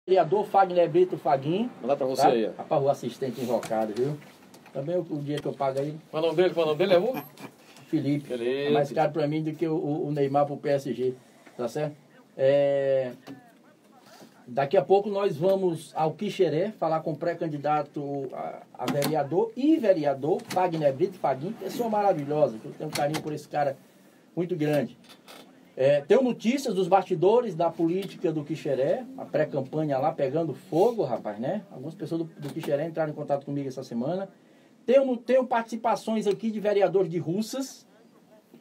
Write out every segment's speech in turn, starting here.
Vereador Fagner Brito Faguinho. Vou lá pra você tá? aí. Rapaz, o assistente invocado, viu? Também o dia que eu pago aí. Qual é o nome dele? É o Felipe. Felipe. É mais caro pra mim do que o Neymar pro PSG. Tá certo? Daqui a pouco nós vamos ao Quixeré falar com o pré-candidato a vereador e vereador Fagner Brito Faguinho, pessoa maravilhosa, que eu tenho um carinho por esse cara muito grande. Tenho notícias dos bastidores da política do Quixeré, a pré-campanha lá pegando fogo, rapaz, né? Algumas pessoas do Quixeré entraram em contato comigo essa semana. Tenho participações aqui de vereadores de Russas,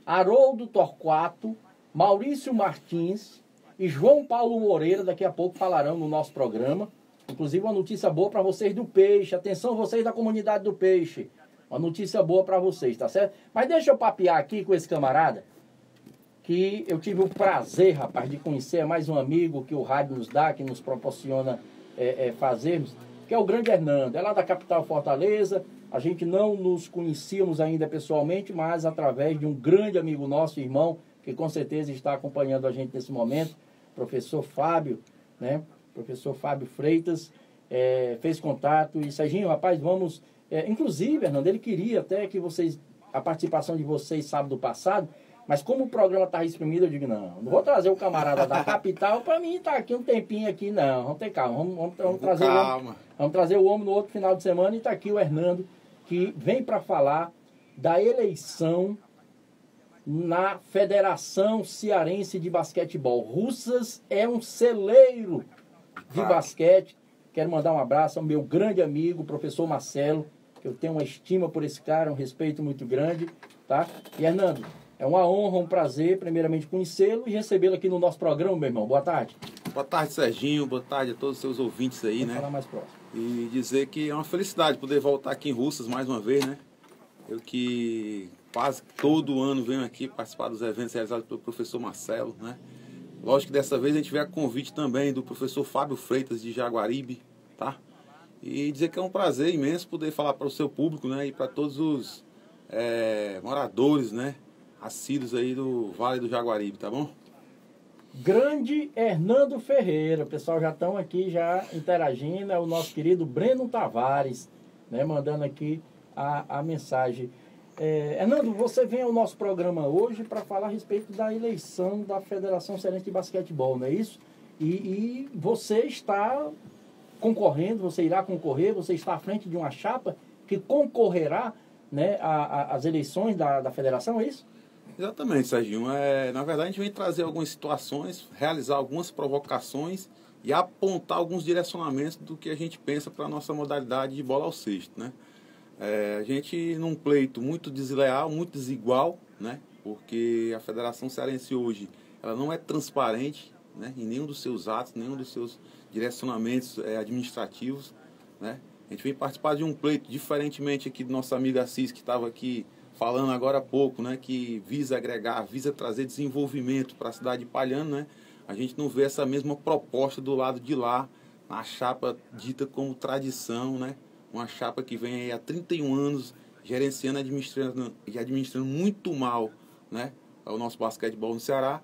Haroldo Torquato, Maurício Martins e João Paulo Moreira, daqui a pouco falarão no nosso programa. Inclusive uma notícia boa para vocês do peixe. Atenção, vocês da comunidade do peixe. Uma notícia boa para vocês, tá certo? Mas deixa eu papear aqui com esse camarada, que eu tive o prazer, rapaz, de conhecer. É mais um amigo que o rádio nos dá, que nos proporciona fazermos, que é o grande Hernando. É lá da capital Fortaleza. A gente não nos conhecíamos ainda pessoalmente, mas através de um grande amigo nosso, irmão, que com certeza está acompanhando a gente nesse momento, professor Fábio, né? Professor Fábio Freitas, fez contato. E, Serginho, rapaz, vamos... inclusive, Hernando, ele queria até que a participação de vocês sábado passado, mas como o programa está exprimido, eu digo, não vou trazer o camarada da capital para mim estar aqui um tempinho aqui, não. Vamos ter calma, vamos trazer calma. Vamos trazer o homem no outro final de semana e está aqui o Hernando, que vem para falar da eleição na Federação Cearense de Basquetebol. Russas é um celeiro de basquete. Quero mandar um abraço ao meu grande amigo, o professor Marcelo, que eu tenho uma estima por esse cara, um respeito muito grande, tá? E, Hernando, é uma honra, um prazer, primeiramente, conhecê-lo e recebê-lo aqui no nosso programa, meu irmão. Boa tarde. Boa tarde, Serginho. Boa tarde a todos os seus ouvintes aí, Vamos né? falar mais próximo. E dizer que é uma felicidade poder voltar aqui em Russas mais uma vez, né? Eu que quase todo ano venho aqui participar dos eventos realizados pelo professor Marcelo, né? Lógico que dessa vez a gente vê a convite também do professor Fábio Freitas de Jaguaribe, tá? E dizer que é um prazer imenso poder falar para o seu público, né? E para todos os moradores, né? Assíduos aí do Vale do Jaguaribe, tá bom? Grande Hernando Ferreira, o pessoal já estão aqui já interagindo, é o nosso querido Breno Tavares, né, mandando aqui a mensagem. Hernando, você vem ao nosso programa hoje para falar a respeito da eleição da Federação Cearense de Basquetebol, não é isso? E você está concorrendo, você irá concorrer, você está à frente de uma chapa que concorrerá, né, às eleições da federação, é isso? Exatamente, Serginho. Na verdade, a gente vem trazer algumas situações, realizar algumas provocações e apontar alguns direcionamentos do que a gente pensa para a nossa modalidade de bola ao cesto, né? A gente, num pleito muito desleal, muito desigual, né? Porque a Federação Cearense hoje, ela não é transparente, né? Em nenhum dos seus atos, nenhum dos seus direcionamentos administrativos, né? A gente vem participar de um pleito, diferentemente aqui do nosso amigo Assis, que estava aqui falando agora há pouco, né, que visa agregar, visa trazer desenvolvimento para a cidade de Palhano, né? A gente não vê essa mesma proposta do lado de lá, na chapa dita como tradição, né? Uma chapa que vem aí há 31 anos gerenciando e administrando muito mal, né, o nosso basquetebol no Ceará.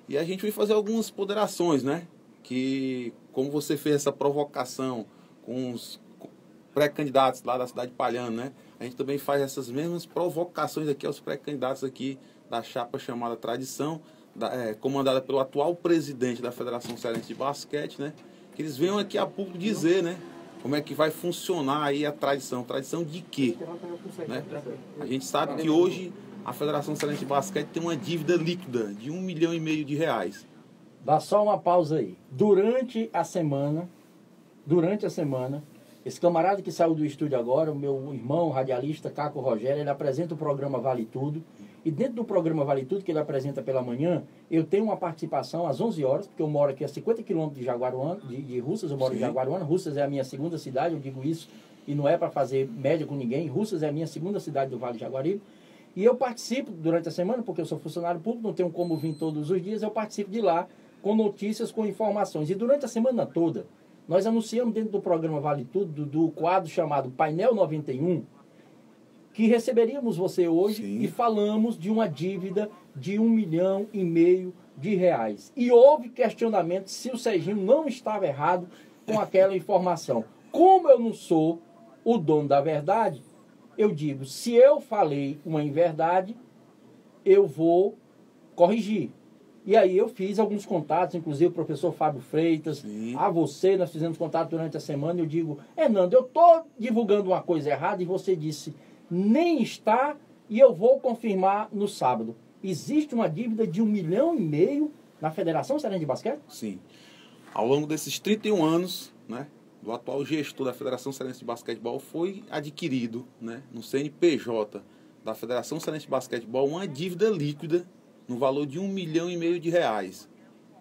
E a gente vai fazer algumas ponderações, né? Que, como você fez essa provocação com os pré-candidatos lá da cidade de Palhano, né? A gente também faz essas mesmas provocações aqui aos pré-candidatos aqui da chapa chamada Tradição, comandada pelo atual presidente da Federação Cearense de Basquete, né? Que eles venham aqui a público dizer, né? Como é que vai funcionar aí a tradição. Tradição de quê? Né? A gente sabe que hoje a Federação Cearense de Basquete tem uma dívida líquida de R$1,5 milhão. Dá só uma pausa aí. Durante a semana, esse camarada que saiu do estúdio agora, o meu irmão radialista Caco Rogério, ele apresenta o programa Vale Tudo. E dentro do programa Vale Tudo, que ele apresenta pela manhã, eu tenho uma participação às 11 horas, porque eu moro aqui a 50 quilômetros de Jaguaruana, de Russas, eu moro em Jaguaruana. Russas é a minha segunda cidade, eu digo isso, e não é para fazer média com ninguém. Russas é a minha segunda cidade do Vale de Jaguaribe. E eu participo durante a semana, porque eu sou funcionário público, não tenho como vir todos os dias, eu participo de lá com notícias, com informações. E durante a semana toda, nós anunciamos dentro do programa Vale Tudo, do quadro chamado Painel 91, que receberíamos você hoje. Sim. E falamos de uma dívida de R$1,5 milhão. E houve questionamento se o Serginho não estava errado com aquela informação. Como eu não sou o dono da verdade, eu digo, se eu falei uma inverdade, eu vou corrigir. E aí eu fiz alguns contatos, inclusive o professor Fábio Freitas, a você, nós fizemos contato durante a semana, e eu digo, Hernando, eu estou divulgando uma coisa errada, e você disse, nem está, e eu vou confirmar no sábado. Existe uma dívida de 1,5 milhão na Federação Cearense de Basquete? Sim. Ao longo desses 31 anos, né, do atual gestor da Federação Cearense de Basquetebol, foi adquirido, né, no CNPJ da Federação Cearense de Basquetebol uma dívida líquida no valor de R$1,5 milhão de reais.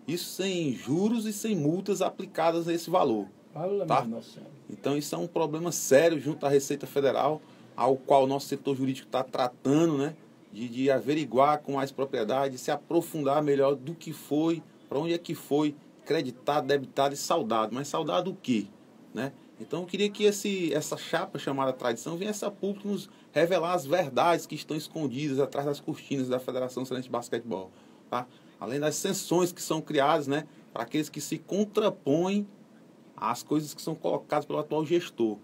Isso sem juros e sem multas aplicadas a esse valor. Tá? Então isso é um problema sério junto à Receita Federal, ao qual o nosso setor jurídico está tratando, né, de averiguar com mais propriedade, se aprofundar melhor do que foi, para onde é que foi creditado, debitado e saldado. Mas saldado o quê? Né? Então eu queria que essa chapa chamada tradição viesse a público nos revelar as verdades que estão escondidas atrás das cortinas da Federação Cearense de Basquetebol. Tá? Além das sanções que são criadas, né, para aqueles que se contrapõem às coisas que são colocadas pelo atual gestor.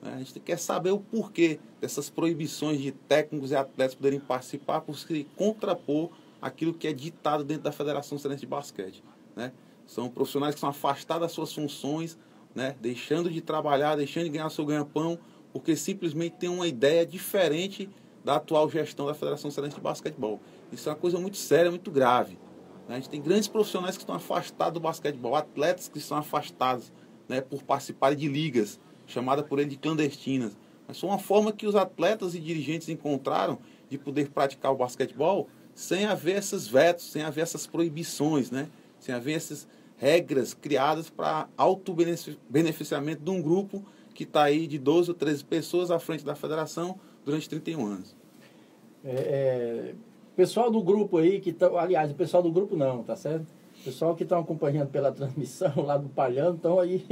Né? A gente quer saber o porquê dessas proibições de técnicos e atletas poderem participar por se contrapor aquilo que é ditado dentro da Federação Cearense de Basquete. Né? São profissionais que são afastados das suas funções, né, deixando de trabalhar, deixando de ganhar seu ganha-pão, porque simplesmente tem uma ideia diferente da atual gestão da Federação Cearense de Basquetebol. Isso é uma coisa muito séria, muito grave. Né? A gente tem grandes profissionais que estão afastados do basquetebol, atletas que estão afastados, né, por participarem de ligas, chamadas por ele de clandestinas. Mas foi uma forma que os atletas e dirigentes encontraram de poder praticar o basquetebol sem haver esses vetos, sem haver essas proibições, né? Sem haver essas regras criadas para auto-beneficiamento de um grupo que está aí de 12 ou 13 pessoas à frente da federação durante 31 anos. Pessoal do grupo aí, aliás, o pessoal do grupo não, tá certo? O pessoal que estão acompanhando pela transmissão lá do Palhano, estão aí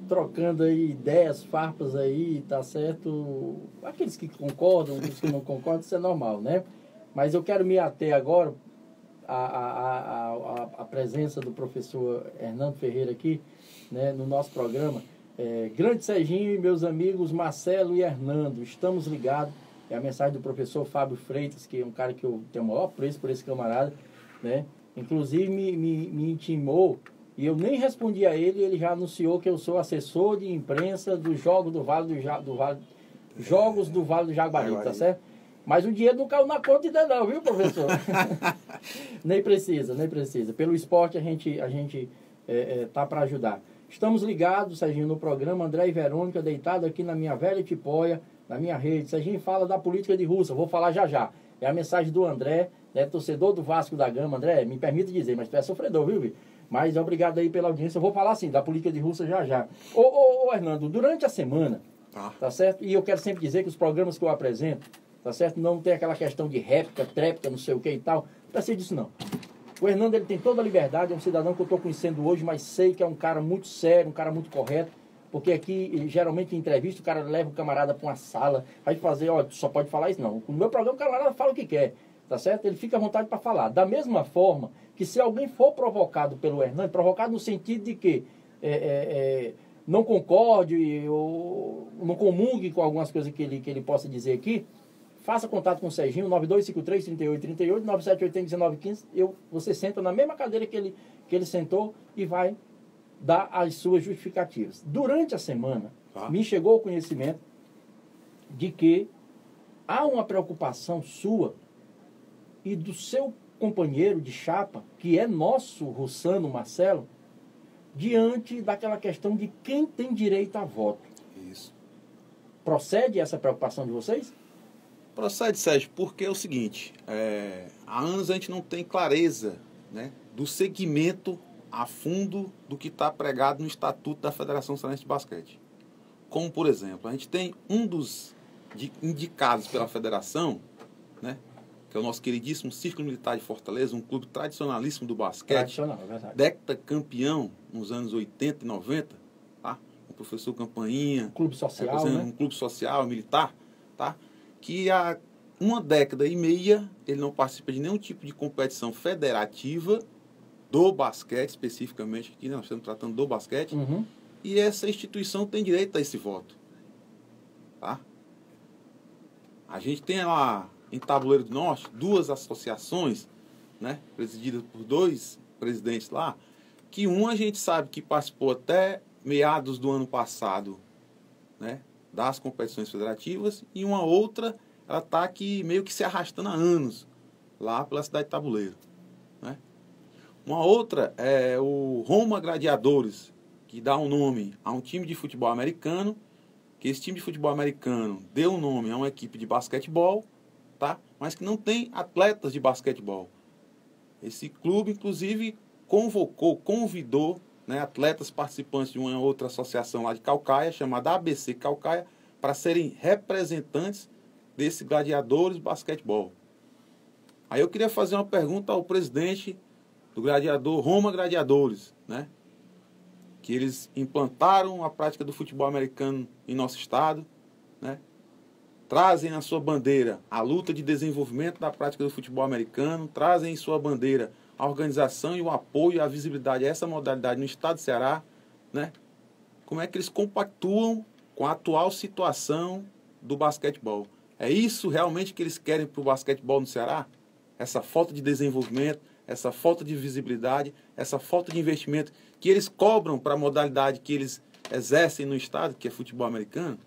trocando aí ideias, farpas aí, tá certo? Aqueles que concordam, aqueles que não concordam, isso é normal, né? Mas eu quero me ater agora a presença do professor Hernando Ferreira aqui, né, no nosso programa. Grande Serginho e meus amigos Marcelo e Hernando, estamos ligados. É a mensagem do professor Fábio Freitas, que é um cara que eu tenho o maior preço por esse camarada, né? Inclusive me intimou, e eu nem respondi a ele, ele já anunciou que eu sou assessor de imprensa dos Jogos do Vale do Jaguari, tá certo? Mas o dinheiro não caiu na conta ainda não, viu, professor? Nem precisa. Pelo esporte a gente tá para ajudar. Estamos ligados, Serginho, no programa André e Verônica, deitado aqui na minha velha tipóia, na minha rede. Serginho fala da política de Russa, vou falar já. É a mensagem do André, né, torcedor do Vasco da Gama. André, me permite dizer, mas tu é sofredor, viu? Mas obrigado aí pela audiência. Eu vou falar assim, da política de Russa já. Ô, Hernando, durante a semana, tá certo? E eu quero sempre dizer que os programas que eu apresento, tá certo? Não tem aquela questão de réplica, tréplica, não sei o que e tal. Não precisa disso, não. O Hernando, ele tem toda a liberdade, é um cidadão que eu estou conhecendo hoje, mas sei que é um cara muito sério, um cara muito correto, porque aqui, geralmente, em entrevista, o cara leva o camarada para uma sala, vai fazer, ó, tu só pode falar isso, não. No meu programa, o camarada fala o que quer, tá certo? Ele fica à vontade para falar. Da mesma forma que se alguém for provocado pelo Hernando, provocado no sentido de que não concorde ou não comungue com algumas coisas que ele possa dizer aqui, faça contato com o Serginho, 9253-3838, 9780-1915. Você senta na mesma cadeira que ele sentou e vai dar as suas justificativas. Durante a semana, me chegou o conhecimento de que há uma preocupação sua e do seu companheiro de chapa, que é nosso Russano Marcelo, diante daquela questão de quem tem direito a voto. Isso. Procede essa preocupação de vocês? Procede, Sérgio, porque é o seguinte, há anos a gente não tem clareza, né, do segmento a fundo do que está pregado no Estatuto da Federação Cearense de Basquete. Como, por exemplo, a gente tem um dos indicados pela federação, né, que é o nosso queridíssimo Círculo Militar de Fortaleza, um clube tradicionalíssimo do basquete. Tradicional, é verdade. Dectacampeão nos anos 80 e 90, tá? O professor Campainha. Clube social, né? Um clube social, militar, tá? Que há uma década e meia ele não participa de nenhum tipo de competição federativa do basquete, especificamente, aqui nós estamos tratando do basquete, e essa instituição tem direito a esse voto. Tá? A gente tem lá em Tabuleiro do Norte 2 associações, né, presididas por 2 presidentes lá, que uma a gente sabe que participou até meados do ano passado, né, das competições federativas, e uma outra, ela está aqui meio que se arrastando há anos, lá pela cidade de Tabuleiro. Né? Uma outra é o Roma Gladiadores, que dá um nome a um time de futebol americano, que esse time de futebol americano deu um nome a uma equipe de basquetebol, tá? Mas que não tem atletas de basquetebol. Esse clube, inclusive, convidou, né, atletas participantes de uma outra associação lá de Caucaia, chamada ABC Caucaia, para serem representantes desse Gladiadores de basquetebol. Aí eu queria fazer uma pergunta ao presidente do Gladiador, Roma Gladiadores, né? Que eles implantaram a prática do futebol americano em nosso estado, né? Trazem na sua bandeira a luta de desenvolvimento da prática do futebol americano, trazem em sua bandeira a organização e o apoio e a visibilidade a essa modalidade no estado do Ceará, né? Como é que eles compactuam com a atual situação do basquetebol? É isso realmente que eles querem para o basquetebol no Ceará? Essa falta de desenvolvimento, essa falta de visibilidade, essa falta de investimento que eles cobram para a modalidade que eles exercem no estado, que é futebol americano?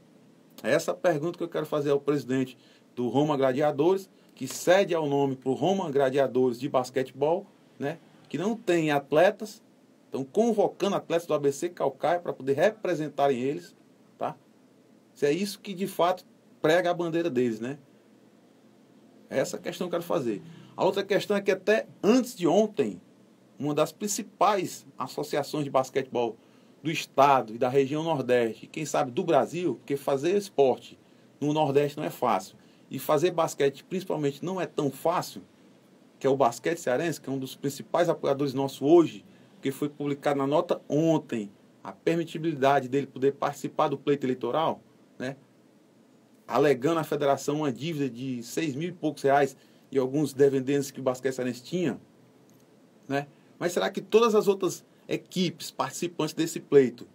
É essa a pergunta que eu quero fazer ao presidente do Roma Gladiadores, que cede ao nome para o Roma Gladiadores de basquetebol, né, que não tem atletas, estão convocando atletas do ABC Caucaia para poder representarem eles. Tá? Se é isso que de fato prega a bandeira deles, né? Essa questão que eu quero fazer. A outra questão é que até antes de ontem, uma das principais associações de basquetebol do estado e da região Nordeste, e quem sabe do Brasil, porque fazer esporte no Nordeste não é fácil, e fazer basquete principalmente não é tão fácil, que é o Basquete Cearense, que é um dos principais apoiadores nossos hoje, porque foi publicado na nota ontem a permitibilidade dele poder participar do pleito eleitoral, né? Alegando à federação uma dívida de 6 mil e poucos reais e alguns dividendos que o Basquete Cearense tinha, né? Mas será que todas as outras equipes participantes desse pleito,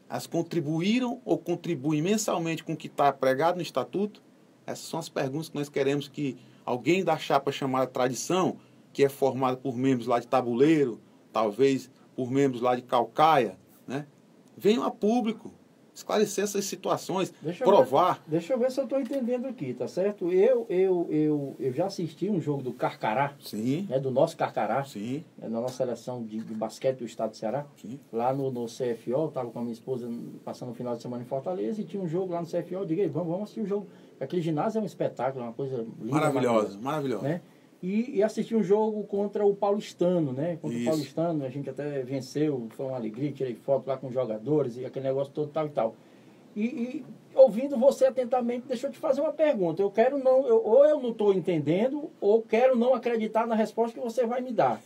elas contribuíram ou contribuem mensalmente com o que está pregado no estatuto? Essas são as perguntas que nós queremos que alguém da chapa chamada Tradição, que é formada por membros lá de Tabuleiro, talvez por membros lá de Caucaia, né, venham a público esclarecer essas situações, provar. Deixa eu ver se eu estou entendendo aqui, tá certo? Eu já assisti um jogo do Carcará, Sim. Né, do nosso Carcará, Sim. Na nossa seleção de basquete do estado do Ceará. Sim. Lá no CFO, eu estava com a minha esposa passando o final de semana em Fortaleza e tinha um jogo lá no CFO, eu digo, vamos assistir o jogo. Aquele ginásio é um espetáculo, uma coisa linda. Maravilhosa. Né? E assisti um jogo contra o Paulistano, né? Contra Isso. o Paulistano, a gente até venceu, foi uma alegria, tirei foto lá com os jogadores e aquele negócio todo tal e tal. E ouvindo você atentamente, deixa eu te fazer uma pergunta. Ou eu não estou entendendo, ou quero não acreditar na resposta que você vai me dar.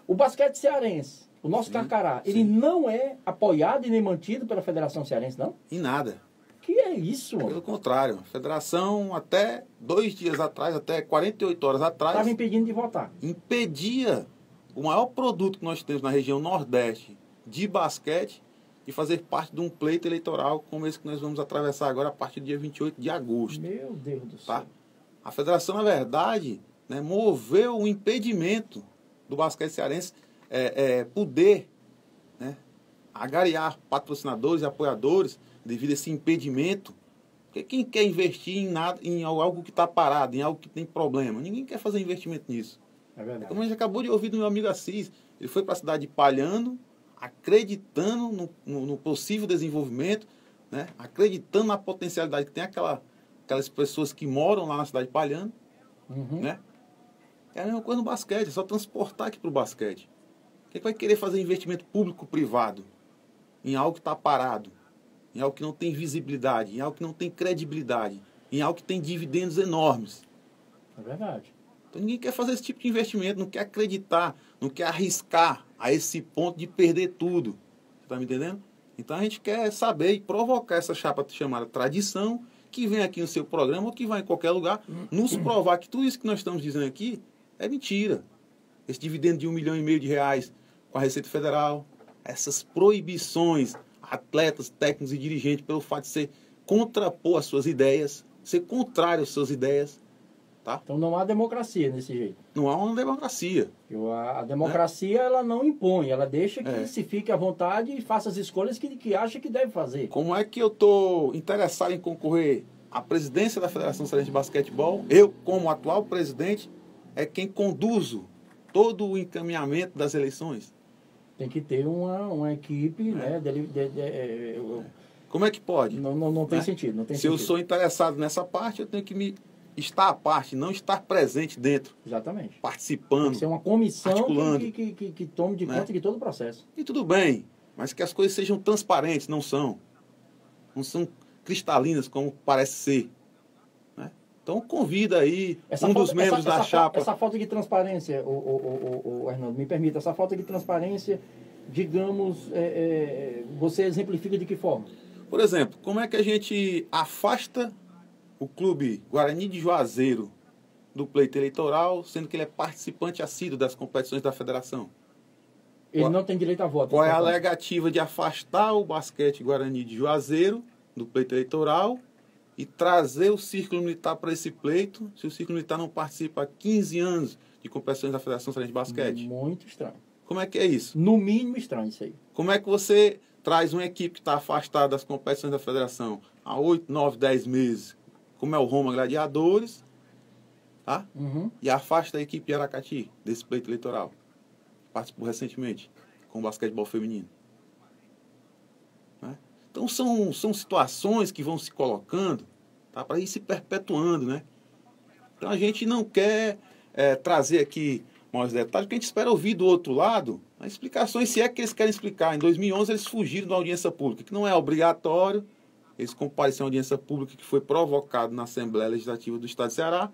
O basquete cearense, o nosso Carcará, ele não é apoiado e nem mantido pela Federação Cearense, não? Em nada. Que é isso, mano? Pelo contrário, a federação até 2 dias atrás, até 48 horas atrás, Estava impedindo de votar. Impedia o maior produto que nós temos na região Nordeste de basquete de fazer parte de um pleito eleitoral como esse que nós vamos atravessar agora a partir do dia 28 de agosto. Meu Deus do céu. Tá? A federação, na verdade, né, moveu o impedimento do basquete cearense poder, né, agariar patrocinadores e apoiadores devido a esse impedimento. Porque quem quer investir em algo que está parado, em algo que tem problema? Ninguém quer fazer investimento nisso. É verdade. Como a gente acabou de ouvir do meu amigo Assis, ele foi para a cidade de Palhano, acreditando no possível desenvolvimento, né? Acreditando na potencialidade que tem aquelas pessoas que moram lá na cidade de Palhano. Uhum. Né? É a mesma coisa no basquete, é só transportar aqui para o basquete. Quem vai querer fazer investimento público-privado em algo que está parado, em algo que não tem visibilidade, em algo que não tem credibilidade, em algo que tem dividendos enormes? É verdade. Então ninguém quer fazer esse tipo de investimento, não quer acreditar, não quer arriscar a esse ponto de perder tudo. Você está me entendendo? Então a gente quer saber e provocar essa chapa chamada Tradição, que vem aqui no seu programa ou que vai em qualquer lugar, nos provar que tudo isso que nós estamos dizendo aqui é mentira. Esse dividendo de R$1,5 milhão com a Receita Federal, essas proibições, a atletas, técnicos e dirigentes, pelo fato de ser contrapor as suas ideias, ser contrário às suas ideias. Tá? Então não há democracia desse jeito. Não há uma democracia. A democracia, ela não impõe, ela deixa que se fique à vontade e faça as escolhas que acha que deve fazer. Como é que eu estou interessado em concorrer à presidência da Federação Cearense de Basquetebol? Eu, como atual presidente, é quem conduzo todo o encaminhamento das eleições. Tem que ter uma equipe, né? Como é que pode? Não tem sentido. Não tem Se sentido. eu sou interessado nessa parte, eu tenho que estar à parte, não estar presente dentro. Exatamente. Participando. Tem que ser uma comissão articulando, que tome de conta de todo o processo. E tudo bem, mas que as coisas sejam transparentes, não são. Não são cristalinas como parece ser. Né? Então convida aí dos membros da chapa. Essa falta de transparência, o Hernando, me permita, essa falta de transparência, digamos, você exemplifica de que forma? Por exemplo, como é que a gente afasta o clube Guarani de Juazeiro do pleito eleitoral, sendo que ele é participante assíduo das competições da federação? Ele não tem direito a voto. Qual é a alegativa de afastar o basquete Guarani de Juazeiro do pleito eleitoral e trazer o Círculo Militar para esse pleito, se o Círculo Militar não participa há 15 anos de competições da Federação Cearense de Basquete? Muito estranho. Como é que é isso? No mínimo estranho isso aí. Como é que você traz uma equipe que está afastada das competições da federação há 8, 9, 10 meses, como é o Roma Gladiadores, tá? E afasta a equipe de Aracati desse pleito eleitoral? Participou recentemente com o basquetebol feminino. Né? Então são situações que vão se colocando, tá? Para ir se perpetuando. Né? Então a gente não quer trazer aqui maiores detalhes, porque a gente espera ouvir do outro lado as explicações, se é que eles querem explicar. Em 2011 eles fugiram da audiência pública, que não é obrigatório. Eles compareceram à audiência pública que foi provocada na Assembleia Legislativa do Estado de Ceará,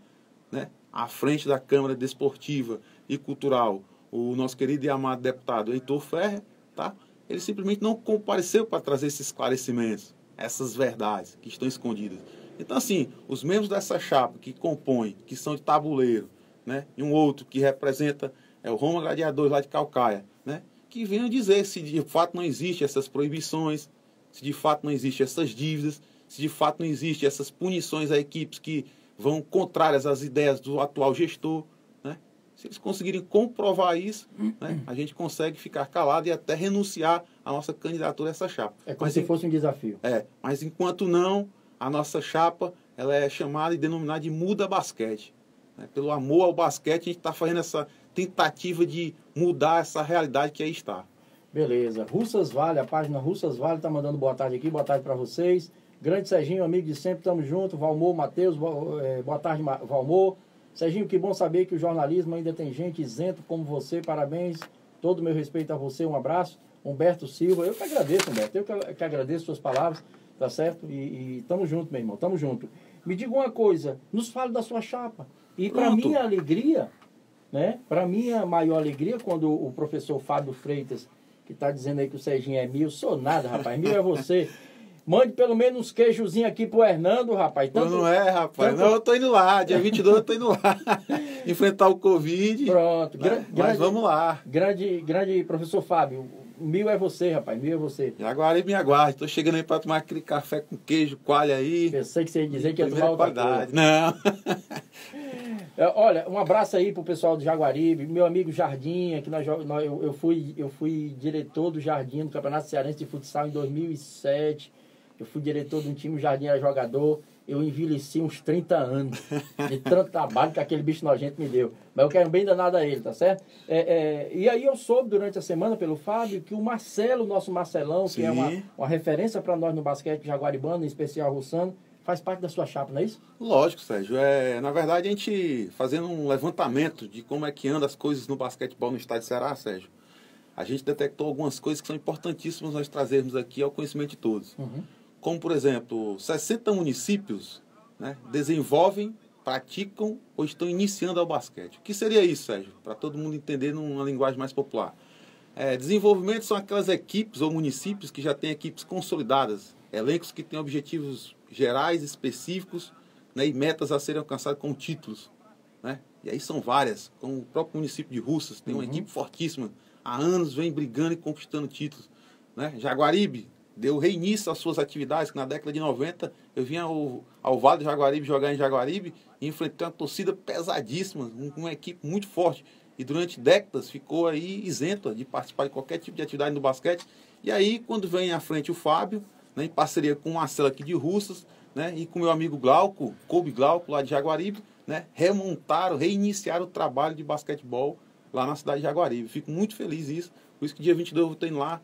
né? À frente da Câmara Desportiva e Cultural, o nosso querido e amado deputado Heitor Ferrer, tá? Ele simplesmente não compareceu para trazer esses esclarecimentos, essas verdades que estão escondidas. Então, assim, os membros dessa chapa que compõem, que são de tabuleiro, né? E um outro que representa o Roma Gladiadores lá de Calcaia, né? Que venham dizer se de fato não existem essas proibições, se de fato não existem essas dívidas, se de fato não existem essas punições a equipes que vão contrárias às ideias do atual gestor. Né? Se eles conseguirem comprovar isso, né, a gente consegue ficar calado e até renunciar à nossa candidatura a essa chapa. É como se fosse um desafio. Mas enquanto não, a nossa chapa ela é chamada e denominada de Muda Basquete. Né? Pelo amor ao basquete, a gente está fazendo essa tentativa de mudar essa realidade que aí está. Beleza. Russas Vale, a página Russas Vale está mandando boa tarde aqui, boa tarde para vocês. Grande Serginho, amigo de sempre, estamos juntos. Valmor, Matheus, boa tarde, Valmor. Serginho, que bom saber que o jornalismo ainda tem gente isento como você, parabéns. Todo o meu respeito a você, um abraço. Humberto Silva, eu que agradeço, Humberto, eu que agradeço suas palavras, tá certo? E estamos juntos, meu irmão, estamos juntos. Me diga uma coisa, nos fale da sua chapa. E para minha alegria, né? Para minha maior alegria, quando o professor Fábio Freitas, que está dizendo aí que o Serginho é mil, sou nada, rapaz, mil é você. Mande pelo menos uns queijozinhos aqui pro Hernando, rapaz. Tanto, não é, rapaz. Não, eu tô indo lá. Dia 22 eu tô indo lá. Enfrentar o Covid. Pronto. Mas vamos lá. Grande professor Fábio. Mil é você, rapaz. Mil é você. Jaguaribe, me aguarde. Tô chegando aí pra tomar aquele café com queijo, coalho aí. Pensei que você ia dizer que ia tomar outra coisa. Não. Olha, um abraço aí pro pessoal do Jaguaribe, meu amigo Jardim, que eu fui diretor do Jardim do Campeonato Cearense de Futsal em 2007. Eu fui diretor de um time, o Jardim era jogador. Eu envelheci uns 30 anos de tanto trabalho que aquele bicho nojento me deu. Mas eu quero bem danado a ele, tá certo? E aí eu soube durante a semana pelo Fábio que o Marcelo, nosso Marcelão, Sim. que é uma referência para nós no basquete jaguaribano, em especial russano, faz parte da sua chapa, não é isso? Lógico, Sérgio. Na verdade, a gente fazendo um levantamento de como é que andam as coisas no basquetebol no estado de Ceará, Sérgio, a gente detectou algumas coisas que são importantíssimas nós trazermos aqui ao conhecimento de todos. Como, por exemplo, 60 municípios, né, desenvolvem, praticam ou estão iniciando ao basquete. O que seria isso, Sérgio? Para todo mundo entender numa linguagem mais popular. Desenvolvimento são aquelas equipes ou municípios que já têm equipes consolidadas, elencos que têm objetivos gerais, específicos, né, e metas a serem alcançadas com títulos. Né? E aí são várias, como o próprio município de Russas, tem uma equipe fortíssima, há anos vem brigando e conquistando títulos. Né? Jaguaribe, deu reinício às suas atividades, que na década de 90 eu vinha ao Vale do Jaguaribe jogar em Jaguaribe e enfrentar uma torcida pesadíssima, uma equipe muito forte. E durante décadas ficou aí isenta de participar de qualquer tipo de atividade no basquete. E aí, quando vem à frente o Fábio, né, em parceria com o Marcelo aqui de Russas, né, e com meu amigo Glauco, Kobe Glauco, lá de Jaguaribe, né, reiniciaram o trabalho de basquetebol lá na cidade de Jaguaribe. Fico muito feliz isso. Por isso que dia 22 eu vou ter lá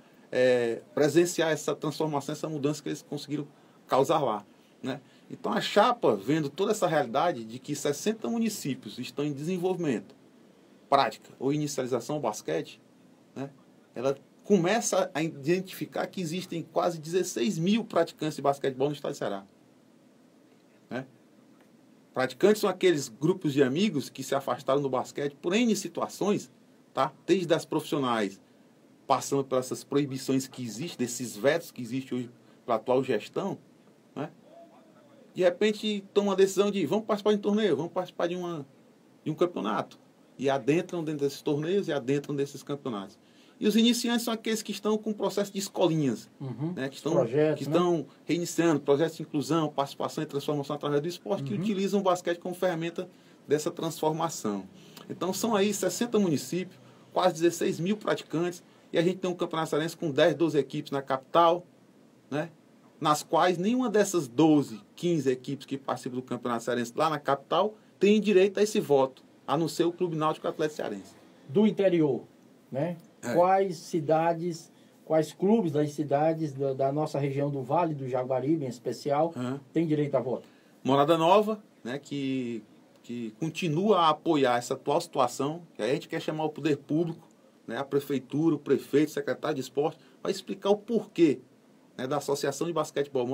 presenciar essa transformação, essa mudança que eles conseguiram causar lá, né? Então a chapa, vendo toda essa realidade de que 60 municípios estão em desenvolvimento, prática ou inicialização do basquete, né, ela começa a identificar que existem quase 16 mil praticantes de basquetebol no estado de Ceará, né? Praticantes são aqueles grupos de amigos que se afastaram do basquete por N situações, tá? Desde as profissionais, passando por essas proibições que existem, desses vetos que existem hoje pela atual gestão, né? De repente tomam a decisão de vamos participar de um torneio, vamos participar de um campeonato. E adentram dentro desses torneios e adentram desses campeonatos. E os iniciantes são aqueles que estão com o processo de escolinhas, né? Que estão reiniciando projetos de inclusão, participação e transformação através do esporte, que utilizam o basquete como ferramenta dessa transformação. Então são aí 60 municípios, quase 16 mil praticantes, e a gente tem um campeonato cearense com 10, 12 equipes na capital, né? Nas quais nenhuma dessas 12, 15 equipes que participam do campeonato cearense lá na capital tem direito a esse voto, a não ser o Clube Náutico Atlético Cearense. Do interior, né? Quais cidades, quais clubes das cidades da nossa região do Vale do Jaguaribe, em especial, têm direito a voto? Morada Nova, né, que continua a apoiar essa atual situação, que a gente quer chamar o poder público, né, a prefeitura, o prefeito, o secretário de esporte, para explicar o porquê, né, da Associação de Basquetebol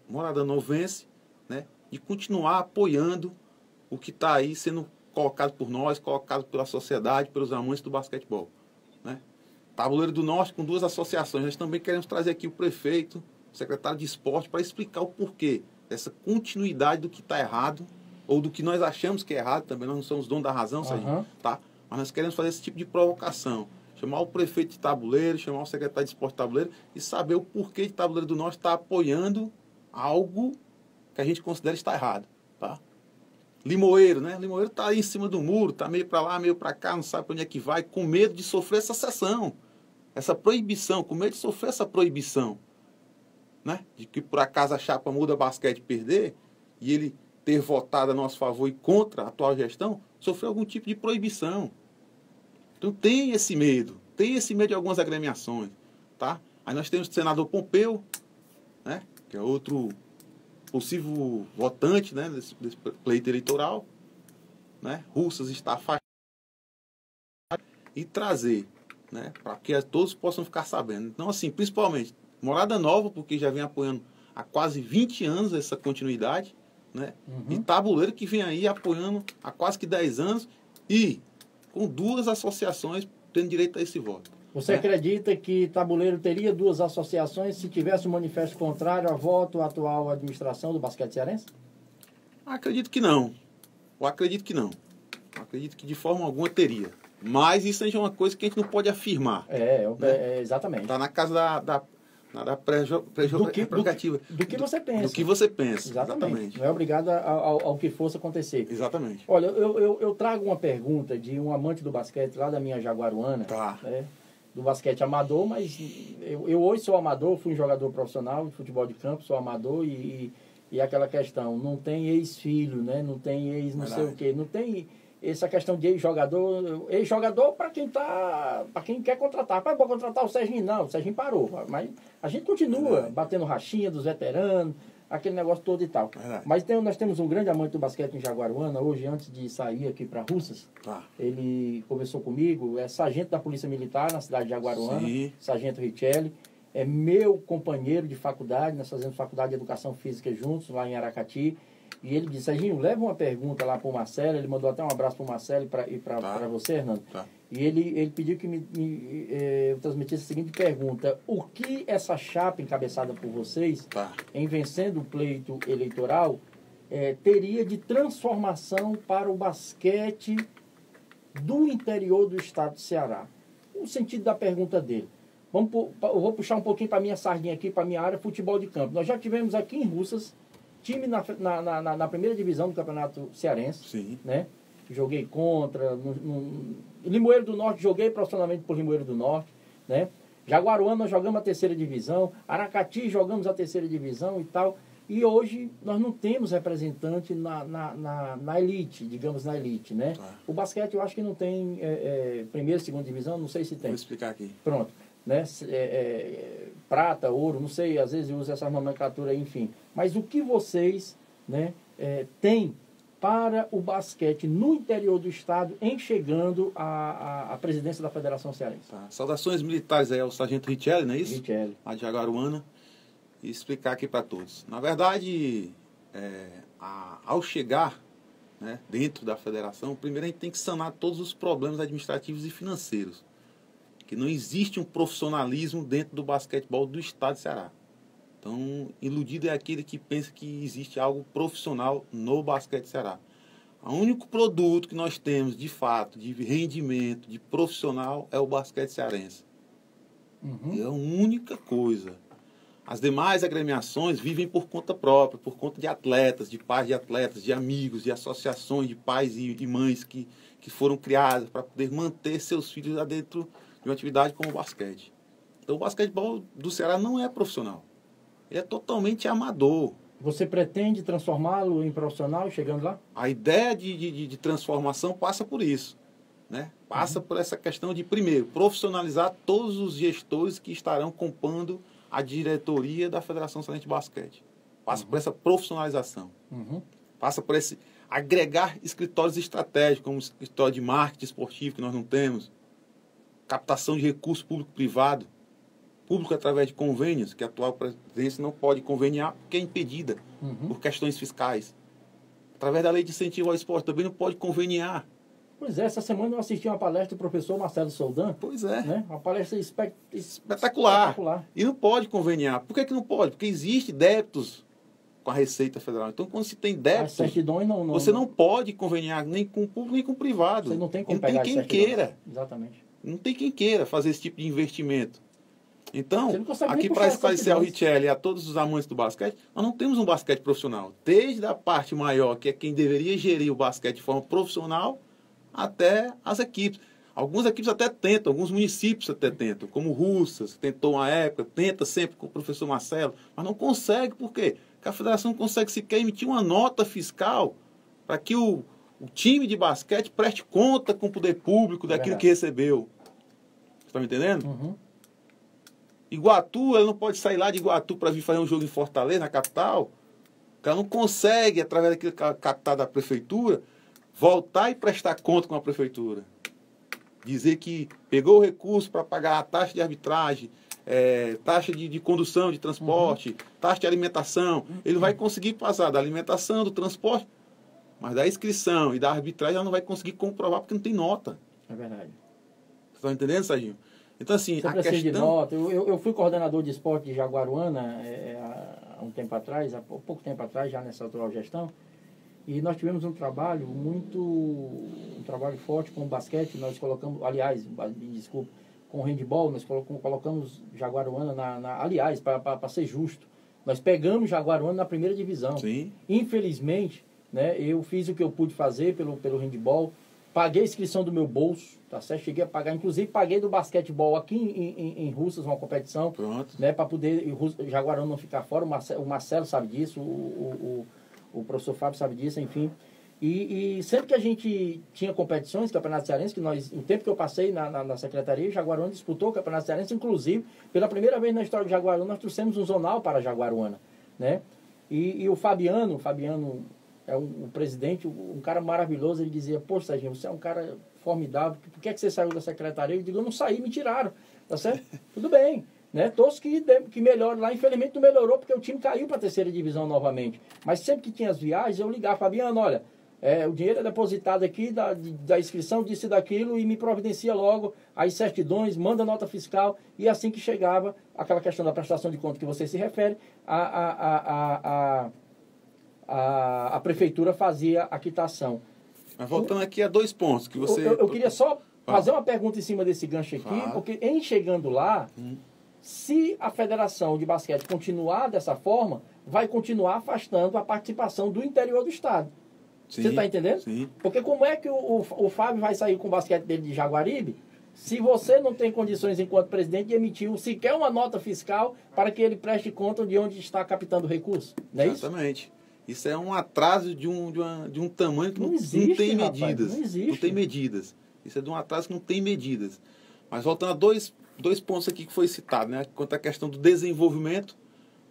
Morada Novense, né, de continuar apoiando o que está aí sendo colocado por nós, colocado pela sociedade, pelos amantes do basquetebol, né? Tabuleiro do Norte com 2 associações. Nós também queremos trazer aqui o prefeito, o secretário de esporte, para explicar o porquê dessa continuidade do que está errado, ou do que nós achamos que é errado, também nós não somos donos da razão, tá? Mas nós queremos fazer esse tipo de provocação. Chamar o prefeito de Tabuleiro, chamar o secretário de esporte de Tabuleiro e saber o porquê de Tabuleiro do Norte estar apoiando algo que a gente considera estar errado, tá? Limoeiro, né? Limoeiro está aí em cima do muro, está meio para lá, meio para cá, não sabe para onde é que vai, com medo de sofrer essa sanção, essa proibição, com medo de sofrer essa proibição, né? De que por acaso a chapa muda basquete perder e ele ter votado a nosso favor e contra a atual gestão, sofreu algum tipo de proibição. Então tem esse medo de algumas agremiações, tá? Aí nós temos o senador Pompeu, né? Que é outro possível votante, né, desse pleito eleitoral, né? Russas está afastado e trazer, né, para que todos possam ficar sabendo. Então, assim, principalmente Morada Nova, porque já vem apoiando há quase 20 anos essa continuidade, né? E Tabuleiro, que vem aí apoiando há quase que 10 anos e com 2 associações tendo direito a esse voto. Você acredita que Tabuleiro teria 2 associações se tivesse um manifesto contrário a voto à atual administração do basquete cearense? Acredito que não. Acredito que de forma alguma teria. Mas isso é uma coisa que a gente não pode afirmar. Exatamente. Está na casa da prerrogativa. Do que você pensa. Do que você pensa. Exatamente. Não é obrigado ao que fosse acontecer. Exatamente. Olha, eu trago uma pergunta de um amante do basquete lá da minha Jaguaruana. Tá. Né? Do basquete amador, mas eu hoje sou amador, fui um jogador profissional de futebol de campo, sou amador e aquela questão, não tem ex-filho, né? Não tem ex não sei o quê, não tem essa questão de ex-jogador para quem quer contratar. Para contratar o Serginho, não, o Serginho parou, mas a gente continua batendo rachinha dos veteranos, aquele negócio todo e tal. Mas nós temos um grande amante do basquete em Jaguaruana, hoje, antes de sair aqui para Russas, ele conversou comigo, é sargento da Polícia Militar na cidade de Jaguaruana, sargento Richelli, é meu companheiro de faculdade, nós fazemos faculdade de Educação Física juntos, lá em Aracati, e ele disse, Serginho, leva uma pergunta lá para o Marcelo, ele mandou até um abraço para o Marcelo e para você, Hernando, e ele pediu que eu transmitisse a seguinte pergunta: o que essa chapa encabeçada por vocês, em vencendo o pleito eleitoral, teria de transformação para o basquete do interior do estado de Ceará? O sentido da pergunta dele. Eu vou puxar um pouquinho para a minha sardinha aqui, para a minha área, futebol de campo. Nós já tivemos aqui em Russas, time na primeira divisão do Campeonato Cearense. Sim. Né? Joguei contra. Limoeiro do Norte, joguei profissionalmente por Limoeiro do Norte. Né? Jaguaruana, nós jogamos a terceira divisão. Aracati, jogamos a terceira divisão e tal. E hoje nós não temos representante na elite, digamos, na elite, né? O basquete eu acho que não tem primeira, segunda divisão, não sei se tem. Vou explicar aqui. Pronto. Né? Prata, ouro, não sei, às vezes usa essa nomenclatura aí, enfim. Mas o que vocês, né, têm para o basquete no interior do estado em chegando à presidência da Federação Cearense? Tá. Saudações militares aí ao Sargento Richelli, não é isso? Richelli. A de Jaguaruana. E explicar aqui para todos. Na verdade, ao chegar, né, dentro da federação, primeiro a gente tem que sanar todos os problemas administrativos e financeiros. Que não existe um profissionalismo dentro do basquetebol do estado de Ceará. Então, iludido é aquele que pensa que existe algo profissional no basquete de Ceará. O único produto que nós temos, de fato, de rendimento, de profissional, é o basquete cearense. Uhum. É a única coisa. As demais agremiações vivem por conta própria, por conta de atletas, de pais de atletas, de amigos, de associações de pais e mães que foram criadas para poder manter seus filhos lá dentro de uma atividade como o basquete. Então, o basquetebol do Ceará não é profissional. Ele é totalmente amador. Você pretende transformá-lo em profissional chegando lá? A ideia de transformação passa por isso. Né? Passa por essa questão de, primeiro, profissionalizar todos os gestores que estarão compondo a diretoria da Federação Cearense de Basquete. Passa por essa profissionalização. Passa por esse agregar escritórios estratégicos, como o escritório de marketing esportivo, que nós não temos. Captação de recurso público-privado. Público através de convênios, que a atual presidência não pode conveniar porque é impedida por questões fiscais. Através da lei de incentivo ao esporte também não pode conveniar. Pois é, essa semana eu assisti uma palestra do professor Marcelo Soldan. Pois é. Né? Uma palestra espetacular. E não pode conveniar. Por que não pode? Porque existe débitos com a Receita Federal. Então, quando se tem débitos, você não pode conveniar nem com o público nem com o privado. Você não tem como pegar quem queira. Exatamente. Não tem quem queira fazer esse tipo de investimento. Então, aqui para esclarecer ao Richelli e a todos os amantes do basquete, nós não temos um basquete profissional. Desde a parte maior, que é quem deveria gerir o basquete de forma profissional, até as equipes. Algumas equipes até tentam, alguns municípios até tentam, como Russas, tentou uma época, tenta sempre com o professor Marcelo, mas não consegue. Por quê? Porque a federação não consegue sequer emitir uma nota fiscal para que o time de basquete preste conta com o poder público daquilo que recebeu. Você está me entendendo? Iguatu, ela não pode sair lá de Iguatu para vir fazer um jogo em Fortaleza, na capital. Porque ela não consegue, através daquilo captado da prefeitura, voltar e prestar conta com a prefeitura. Dizer que pegou o recurso para pagar a taxa de arbitragem, taxa de condução, de transporte, taxa de alimentação. Ele vai conseguir passar da alimentação, do transporte, mas da inscrição e da arbitragem ela não vai conseguir comprovar porque não tem nota. É verdade. Você está entendendo, Serginho? Então, assim, a questão... de nota. Eu fui coordenador de esporte de Jaguaruana há um tempo atrás, há pouco tempo atrás, já nessa atual gestão, e nós tivemos um trabalho forte com o basquete. Nós colocamos, aliás, desculpa, com o handball, nós colocamos Jaguaruana aliás, para ser justo, nós pegamos Jaguaruana na primeira divisão. Sim. Infelizmente, né, eu fiz o que eu pude fazer pelo handball. Paguei a inscrição do meu bolso, tá certo? Cheguei a pagar, inclusive paguei do basquetebol aqui em Russas, uma competição. Pronto. Né, para poder Jaguaruana não ficar fora. O Marcelo sabe disso, o professor Fábio sabe disso, enfim. E sempre que a gente tinha competições, Campeonato Cearense, que o tempo que eu passei na secretaria, Jaguaruana disputou o Campeonato Cearense, inclusive, pela primeira vez na história de Jaguaruana, nós trouxemos um zonal para Jaguaruana. Né? E o Fabiano é um presidente, um cara maravilhoso. Ele dizia: poxa, Serginho, você é um cara formidável, por que você saiu da secretaria? Eu digo: eu não saí, me tiraram, tá certo? Tudo bem, né? Torço que melhore lá. Infelizmente não melhorou, porque o time caiu para a terceira divisão novamente. Mas sempre que tinha as viagens, eu ligava: Fabiano, olha, o dinheiro é depositado aqui da inscrição, disso e daquilo, e me providencia logo as certidões, manda nota fiscal. E assim que chegava aquela questão da prestação de conta que você se refere, a prefeitura fazia a quitação. Mas voltando aqui a dois pontos que você... Eu queria só fazer uma pergunta em cima desse gancho aqui, porque em chegando lá, se a Federação de Basquete continuar dessa forma, vai continuar afastando a participação do interior do estado. Sim, você está entendendo? Sim. Porque como é que o Fábio vai sair com o basquete dele de Jaguaribe, se você não tem condições, enquanto presidente, de emitir sequer uma nota fiscal para que ele preste conta de onde está captando o recurso? Não é isso? Exatamente. Isso é um atraso de um tamanho que não tem medidas. Não existe. Não tem medidas. Isso é de um atraso que não tem medidas. Mas voltando a dois pontos aqui que foi citado, né? Quanto à questão do desenvolvimento,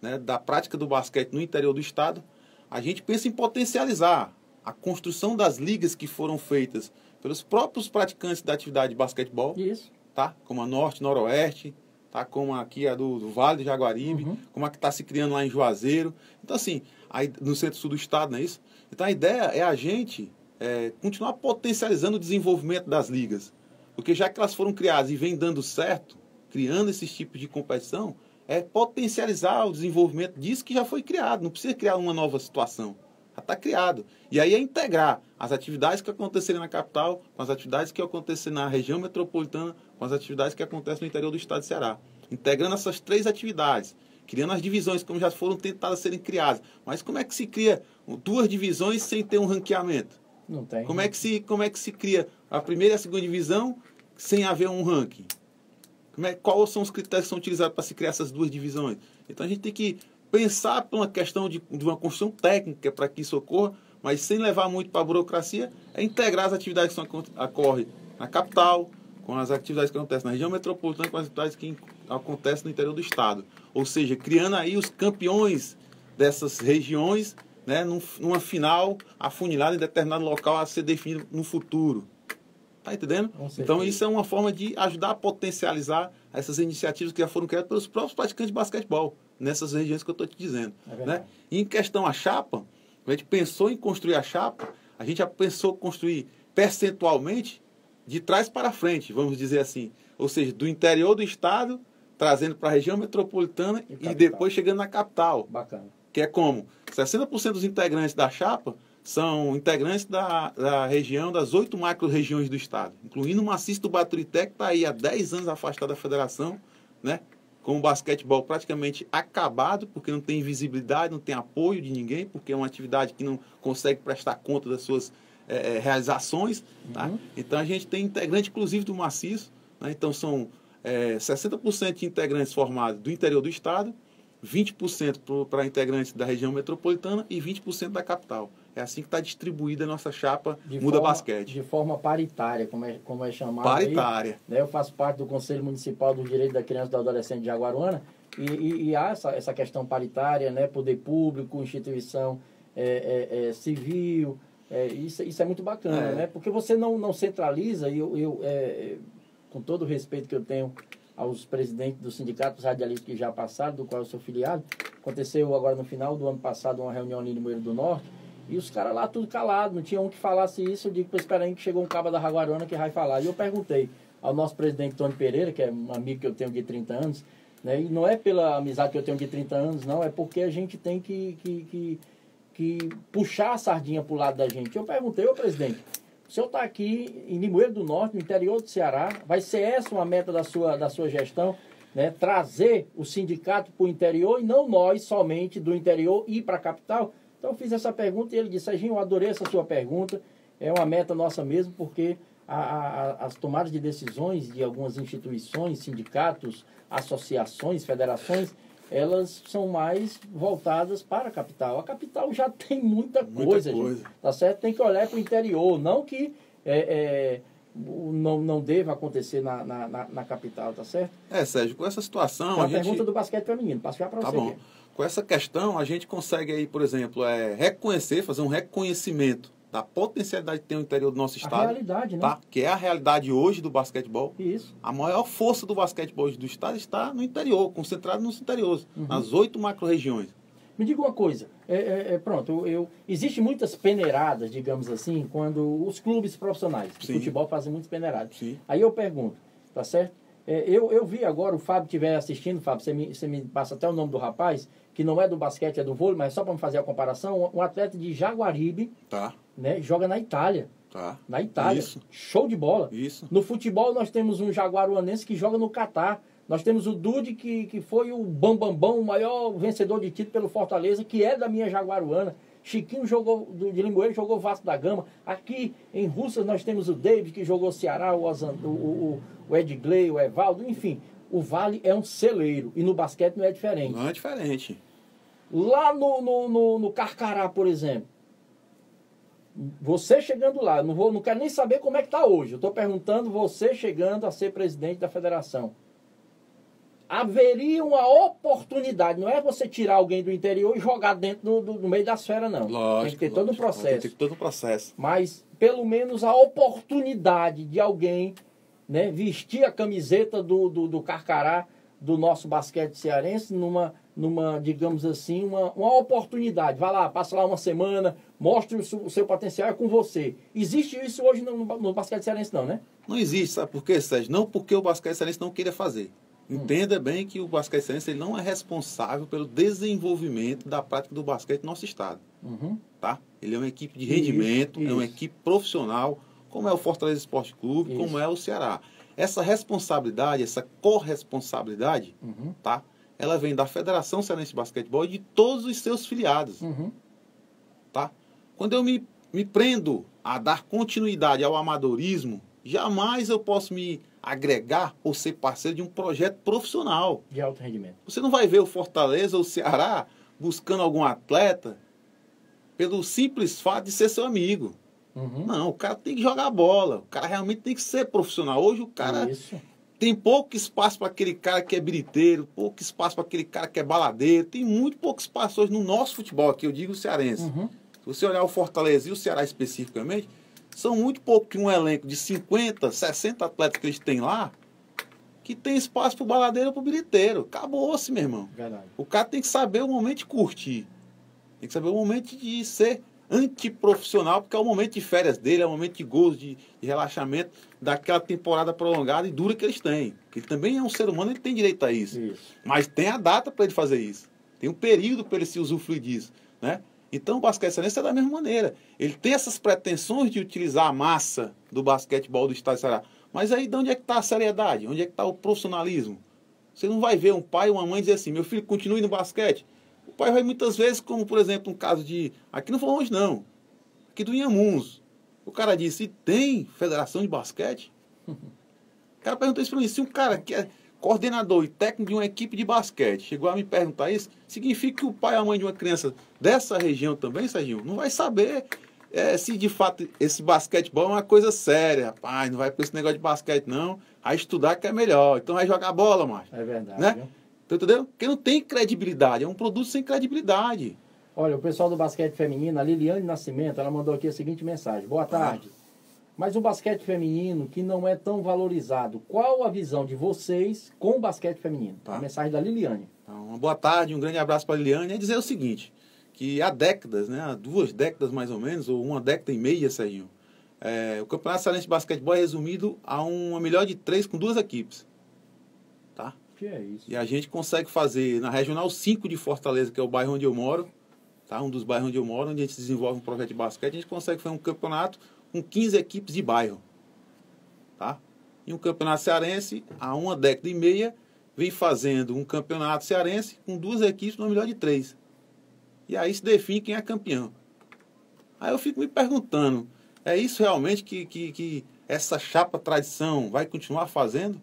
né, da prática do basquete no interior do estado, a gente pensa em potencializar a construção das ligas que foram feitas pelos próprios praticantes da atividade de basquetebol. Isso. Tá? Como a Norte, Noroeste, tá? Como aqui a do Vale de Jaguaribe, como a que está se criando lá em Juazeiro. Então, assim, aí, no centro-sul do estado, não é isso? Então, a ideia é a gente continuar potencializando o desenvolvimento das ligas. Porque já que elas foram criadas e vem dando certo, criando esses tipos de competição, é potencializar o desenvolvimento disso que já foi criado. Não precisa criar uma nova situação. Já está criado. E aí é integrar as atividades que acontecerem na capital com as atividades que acontecem na região metropolitana, com as atividades que acontecem no interior do estado de Ceará. Integrando essas três atividades, criando as divisões como já foram tentadas serem criadas. Mas como é que se cria duas divisões sem ter um ranqueamento? Não tem. Como é que se cria a primeira e a segunda divisão sem haver um ranking? Quais são os critérios que são utilizados para se criar essas duas divisões? Então a gente tem que pensar por uma questão de uma construção técnica para que isso ocorra, mas sem levar muito para a burocracia, é integrar as atividades que ocorrem na capital, com as atividades que acontecem na região metropolitana, com as atividades que acontecem no interior do estado. Ou seja, criando aí os campeões dessas regiões, né, numa final afunilada em determinado local a ser definido no futuro. Está entendendo? Então, isso é uma forma de ajudar a potencializar essas iniciativas que já foram criadas pelos próprios praticantes de basquetebol, nessas regiões que eu estou te dizendo. Né? E em questão à chapa, a gente pensou em construir a chapa, a gente já pensou em construir percentualmente de trás para frente, vamos dizer assim. Ou seja, do interior do estado, trazendo para a região metropolitana e depois chegando na capital. Bacana. Que é como 60% dos integrantes da chapa são integrantes da região, das 8 macro-regiões do estado, incluindo o maciço do Baturité, que está aí há 10 anos afastado da federação, né? Com o basquetebol praticamente acabado, porque não tem visibilidade, não tem apoio de ninguém, porque é uma atividade que não consegue prestar conta das suas realizações. Tá? Então, a gente tem integrante, inclusive, do maciço. Né? Então, são 60% de integrantes formados do interior do estado, 20% para integrantes da região metropolitana e 20% da capital. É assim que está distribuída a nossa chapa Muda Basquete. De forma paritária, como é chamado. Paritária. Aí, né? Eu faço parte do Conselho Municipal do Direito da Criança e do Adolescente de Jaguaruana e há essa questão paritária, né? Poder público, instituição civil. Isso é muito bacana, né? Porque você não centraliza, e eu com todo o respeito que eu tenho aos presidentes dos sindicatos radialistas que já passaram, do qual eu sou filiado. Aconteceu agora no final do ano passado uma reunião ali no Moeiro do Norte, e os caras lá tudo calado, não tinha um que falasse isso. Eu digo, pois espera aí que chegou um cabo da Jaguaruana que vai falar. E eu perguntei ao nosso presidente Tony Pereira, que é um amigo que eu tenho de 30 anos, né? E não é pela amizade que eu tenho de 30 anos, não, é porque a gente tem que puxar a sardinha pro lado da gente. Eu perguntei, ô presidente, o senhor está aqui em Limoeiro do Norte, no interior do Ceará, vai ser essa uma meta da sua gestão, né? Trazer o sindicato para o interior e não nós somente do interior ir para a capital? Então eu fiz essa pergunta e ele disse, Serginho, eu adorei essa sua pergunta, é uma meta nossa mesmo, porque as tomadas de decisões de algumas instituições, sindicatos, associações, federações, elas são mais voltadas para a capital. A capital já tem muita coisa. Gente, tá certo? Tem que olhar para o interior, não que não deva acontecer na capital, tá certo? Sérgio, com essa situação... A pergunta do basquete feminino, passo já para você. Tá bom. Com essa questão, a gente consegue aí, por exemplo, fazer um reconhecimento da potencialidade que tem o interior do nosso estado. A realidade, né? Tá? Que é a realidade hoje do basquetebol. Isso. A maior força do basquetebol hoje do estado está no interior, concentrado nos interiores, nas 8 macro-regiões. Me diga uma coisa, pronto, existem muitas peneiradas, digamos assim, quando os clubes profissionais de futebol fazem muitas peneiradas. Sim. Aí eu pergunto, tá certo? Eu vi agora, o Fábio estiver assistindo, Fábio, você me passa até o nome do rapaz, que não é do basquete, é do vôlei, mas só para me fazer a comparação, um atleta de Jaguaribe, tá, né, joga na Itália. Tá. Na Itália. Isso. Show de bola. Isso. No futebol nós temos um jaguaruanense que joga no Catar. Nós temos o Dude, que foi o bambambão, o maior vencedor de título pelo Fortaleza, que é da minha jaguaruana. Chiquinho jogou, de Limoeiro, jogou Vasco da Gama. Aqui em Russas nós temos o David, que jogou Ceará, o Edgley, o Evaldo, enfim. O Vale é um celeiro. E no basquete não é diferente. Não é diferente. Lá no Carcará, por exemplo. Você chegando lá, não quero nem saber como é que está hoje. Eu estou perguntando você chegando a ser presidente da federação. Haveria uma oportunidade, não é você tirar alguém do interior e jogar dentro do meio da esfera, não. Lógico, tem que ter todo o processo. Tem que ter todo o processo. Mas, pelo menos, a oportunidade de alguém, né, vestir a camiseta do Carcará, do nosso basquete cearense, numa digamos assim, uma oportunidade. Vá lá, passa lá uma semana, mostre o seu potencial, é com você. Existe isso hoje no basquete cearense, não, né? Não existe, sabe por quê, Sérgio? Não porque o basquete cearense não queira fazer. Entenda bem que o basquete cearense ele não é responsável pelo desenvolvimento da prática do basquete no nosso estado. Tá? Ele é uma equipe de rendimento, é uma equipe profissional, como é o Fortaleza Esporte Clube, como é o Ceará. Essa responsabilidade, essa corresponsabilidade, tá? Ela vem da Federação Cearense de Basquetebol e de todos os seus filiados. Tá? Quando eu me prendo a dar continuidade ao amadorismo, jamais eu posso me agregar ou ser parceiro de um projeto profissional. De alto rendimento. Você não vai ver o Fortaleza ou o Ceará buscando algum atleta pelo simples fato de ser seu amigo. Não, o cara tem que jogar bola. O cara realmente tem que ser profissional. Hoje o cara tem pouco espaço para aquele cara que é biriteiro, pouco espaço para aquele cara que é baladeiro. Tem muito pouco espaço hoje no nosso futebol, aqui eu digo cearense. Se você olhar o Fortaleza e o Ceará especificamente, são muito pouco que um elenco de 50, 60 atletas que eles têm lá, que tem espaço para o baladeiro ou para o biriteiro. Acabou-se, meu irmão. Verdade. O cara tem que saber o momento de curtir. Tem que saber o momento de ser antiprofissional, porque é o momento de férias dele, é o momento de gozo, de relaxamento daquela temporada prolongada e dura que eles têm. Porque ele também é um ser humano, ele tem direito a isso. Mas tem a data para ele fazer isso. Tem um período para ele se usufruir disso, né? Então o basquete cearense é da mesma maneira. Ele tem essas pretensões de utilizar a massa do basquetebol do estado de Ceará. Mas aí de onde é que está a seriedade? Onde é que está o profissionalismo? Você não vai ver um pai ou uma mãe dizer assim, meu filho continue no basquete. O pai vai muitas vezes, como por exemplo um caso de... Aqui não foi longe não. Aqui do Inhamuns. O cara disse, tem federação de basquete? O cara perguntou isso para mim. Se um cara que é coordenador e técnico de uma equipe de basquete chegou a me perguntar isso, significa que o pai e a mãe de uma criança dessa região também, Serginho, não vai saber se de fato esse basquetebol é uma coisa séria. Rapaz, não vai para esse negócio de basquete não, vai estudar que é melhor, então vai jogar bola, macho. É verdade. Né? Tá entendendo? Porque não tem credibilidade, é um produto sem credibilidade. Olha, o pessoal do basquete feminino, a Liliane Nascimento, ela mandou aqui a seguinte mensagem. Boa tarde. Mas o basquete feminino, que não é tão valorizado, qual a visão de vocês com o basquete feminino? A mensagem da Liliane. Então, uma boa tarde, um grande abraço para a Liliane. É dizer o seguinte, que há décadas, né, há 2 décadas mais ou menos, ou 1 década e meia, Serginho, o Campeonato Cearense de Basquetebol é resumido a uma melhor de 3 com 2 equipes. Tá? Que é isso? E a gente consegue fazer na Regional 5 de Fortaleza, que é o bairro onde eu moro, tá? Um dos bairros onde eu moro, onde a gente desenvolve um projeto de basquete, a gente consegue fazer um campeonato com 15 equipes de bairro. Tá? E um campeonato cearense, há 1 década e meia, vem fazendo um campeonato cearense com 2 equipes no melhor de 3. E aí se define quem é campeão. Aí eu fico me perguntando, é isso realmente que essa chapa tradição vai continuar fazendo?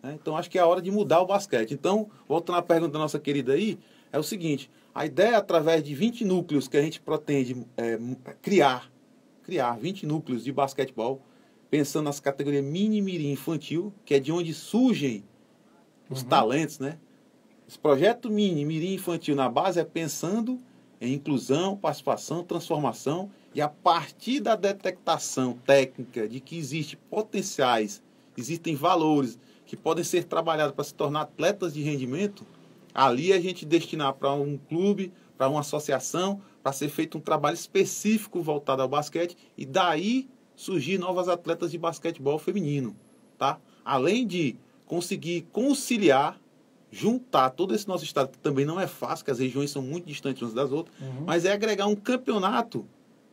Então acho que é a hora de mudar o basquete. Então, voltando à pergunta da nossa querida aí, é o seguinte, a ideia através de 20 núcleos que a gente pretende criar 20 núcleos de basquetebol, pensando nas categorias mini, mirim, infantil, que é de onde surgem os talentos, né? Esse projeto mini, mirim, infantil na base é pensando em inclusão, participação, transformação, e a partir da detectação técnica de que existem potenciais, existem valores que podem ser trabalhados para se tornar atletas de rendimento, ali a gente destinar para um clube, para uma associação, para ser feito um trabalho específico voltado ao basquete e daí surgir novas atletas de basquetebol feminino, tá? Além de conseguir conciliar, juntar todo esse nosso estado, que também não é fácil, que as regiões são muito distantes umas das outras, mas é agregar um campeonato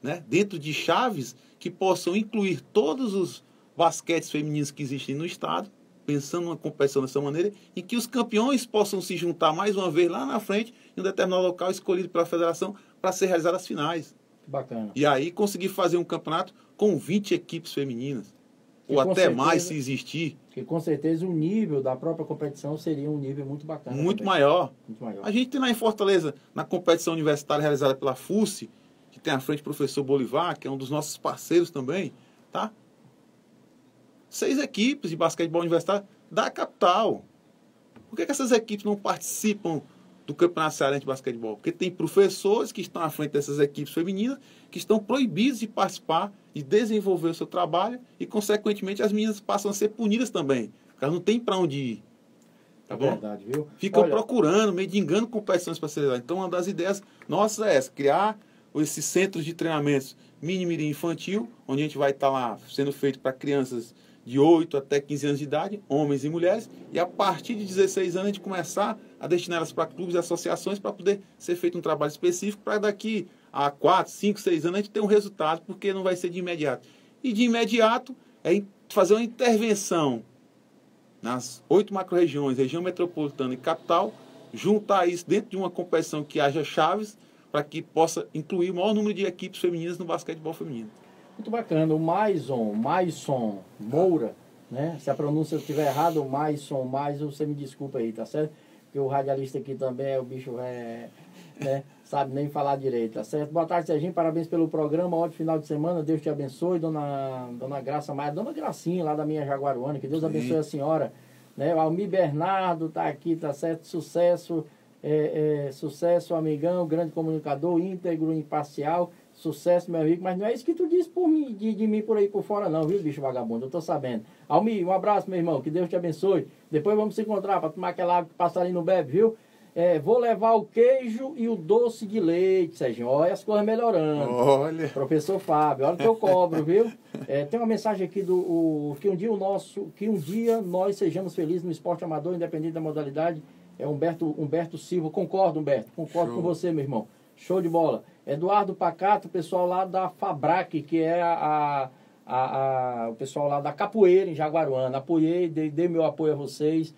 né, dentro de chaves que possam incluir todos os basquetes femininos que existem no estado, pensando numa competição dessa maneira, em que os campeões possam se juntar mais uma vez lá na frente, em um determinado local escolhido pela federação, para ser realizadas as finais. Bacana. E aí conseguir fazer um campeonato com 20 equipes femininas, que ou até mais se existir. Que com certeza o nível da própria competição seria um nível muito bacana. Muito maior. Muito maior. A gente tem lá em Fortaleza, na competição universitária realizada pela FUSE, que tem à frente o professor Bolivar, que é um dos nossos parceiros também, tá? 6 equipes de basquetebol universitário da capital. Por que essas equipes não participam do Campeonato Cearense de Basquetebol? Porque tem professores que estão à frente dessas equipes femininas que estão proibidos de participar, de desenvolver o seu trabalho e, consequentemente, as meninas passam a ser punidas também. Porque elas não têm para onde ir. Tá bom? Verdade, viu? Ficam procurando, mendigando competições para ser. Então, uma das ideias nossas é essa, criar esses centros de treinamentos mini, mirim e infantil, onde a gente vai estar lá sendo feito para crianças de 8 até 15 anos de idade, homens e mulheres, e a partir de 16 anos a gente começar a destiná-las para clubes e associações para poder ser feito um trabalho específico para daqui a 4, 5, 6 anos a gente ter um resultado, porque não vai ser de imediato. E de imediato é fazer uma intervenção nas 8 macro-regiões, região metropolitana e capital, juntar isso dentro de uma competição que haja chaves para que possa incluir o maior número de equipes femininas no basquetebol feminino. Muito bacana. O Maison Moura, né? Se a pronúncia estiver errada, o Maison, você me desculpa aí, tá certo? Porque o radialista aqui também, o bicho né? Sabe nem falar direito, tá certo? Boa tarde, Serginho, parabéns pelo programa, ótimo final de semana, Deus te abençoe, dona Graça Maia, dona Gracinha, lá da minha Jaguaruana, que Deus abençoe a senhora, né? O Almir Bernardo tá aqui, tá certo? Sucesso, sucesso, amigão, grande comunicador, íntegro, imparcial, sucesso, meu amigo, mas não é isso que tu disse por mim, de mim por aí por fora não, viu, bicho vagabundo, eu tô sabendo. Almir, um abraço, meu irmão, que Deus te abençoe, depois vamos se encontrar para tomar aquela água que passarinho não bebe, viu? Vou levar o queijo e o doce de leite, Serginho. Olha as coisas melhorando. Olha. Professor Fábio, olha que eu cobro, viu? Tem uma mensagem aqui que um dia nós sejamos felizes no esporte amador, independente da modalidade. É Humberto Silva. Concordo, Humberto. Concordo com você, meu irmão. Show de bola. Eduardo Pacato, pessoal lá da Fabrac, que é o pessoal lá da Capoeira, em Jaguaruana. Apoiei, dei meu apoio a vocês.